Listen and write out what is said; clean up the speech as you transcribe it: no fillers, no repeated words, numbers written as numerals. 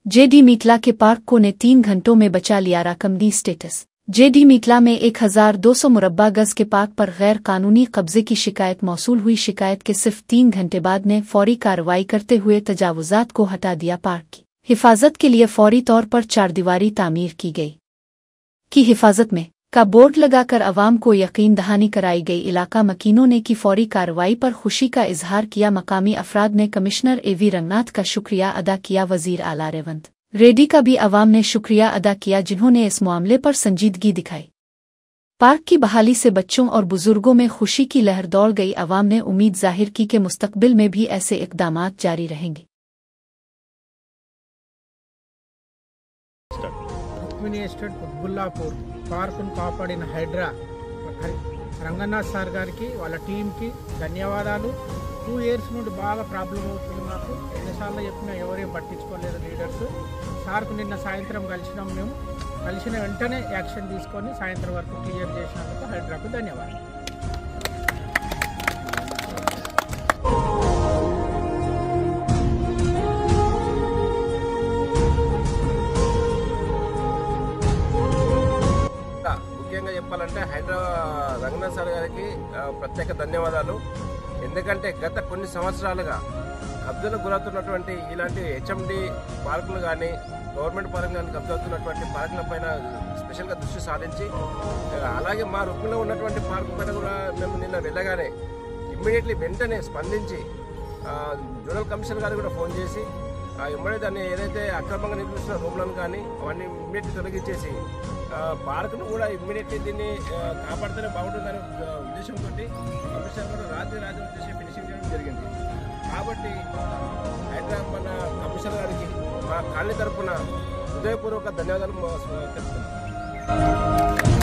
JD मीतला के park को ने 3 घंटों में बचा लिया राकमदी स्टेटस। जेडी मीतला में 1200 मुरब्बा गज के पार्क पर गैर कानूनी कब्जे की शिकायत मौसूल हुई। शिकायत के सिर्फ 3 घंटे बाद ने फौरी कार्रवाई करते हुए तजावुजात को हटा दिया। पार्क की हिफाजत के लिए फौरी तौर पर 4 दीवारी तामीर की गई। की हिफाजत में का बोर्ड लगाकर अवाम को यकीन दहानी कराई गई। इलाका मकीनों ने की फौरी कार्रवाई पर खुशी का इजहार किया। मकामी अफराद ने कमिश्नर एवी रंगनाथ का शुक्रिया अदा किया। वजीर आला रेवंत रेड्डी का भी अवाम ने शुक्रिया अदा किया, जिन्होंने इस मामले पर संजीदगी दिखाई। पार्क की बहाली से बच्चों और बुजुर्गों में खुशी की लहर दौड़ गई। अवाम ने उम्मीद जाहिर की कि मुस्तकबिल में भी ऐसे इक़दामात जारी रहेंगे। रुक्मिणी एस्टेट कुतुबुल्लापुर పార్కును కాపాడిన హైడ్రా రంగనాథ్ సార్ గారికి వాళ్ళ టీంకి ధన్యవాదాలు. 2 ఇయర్స్ నుండి బాగా ప్రాబ్లం అవుతుంది మాకు. ఎన్నిసార్లు చెప్పినా ఎవరేం పట్టించుకోలేదు లీడర్స్. సార్కు నిన్న సాయంత్రం కలిసినాం. మేము కలిసిన వెంటనే యాక్షన్ తీసుకొని సాయంత్రం వరకు క్లియర్ చేసినందుకు హైడ్రాకు ధన్యవాదాలు. ముఖ్యంగా చెప్పాలంటే హైదరాబాద్ రంగనాథ్ సార్ గారికి ప్రత్యేక ధన్యవాదాలు. ఎందుకంటే గత కొన్ని సంవత్సరాలుగా కబ్జాలకు గురవుతున్నటువంటి ఇలాంటి హెచ్ఎండి పార్కులు కానీ గవర్నమెంట్ పార్కులు కానీ కబ్జవుతున్నటువంటి పార్కుల పైన స్పెషల్గా దృష్టి సారించి, అలాగే మా రుక్మిణిలో ఉన్నటువంటి పార్కు పైన కూడా మేము నిన్న వెళ్ళగానే ఇమ్మీడియట్లీ వెంటనే స్పందించి జోనల్ కమిషనర్ గారికి కూడా ఫోన్ చేసి ఇమ్మీడియట్ దాన్ని ఏదైతే అక్రమంగా నిర్మిస్తున్న రూమ్లను కానీ అవన్నీ ఇమ్మీడియట్లీ తొలగించేసి పార్కును కూడా ఇమ్మీడియట్లీ దీన్ని కాపాడితేనే బాగుంటుందనే ఉద్దేశంతో కమిషనర్ కూడా రాత్రి వచ్చేసి ఫినిషింగ్ చేయడం జరిగింది. కాబట్టి హైదరాబాద్ మన కమిషనర్ గారికి మా కాలనీ తరఫున హృదయపూర్వక ధన్యవాదాలు తెలుపుతున్నాం.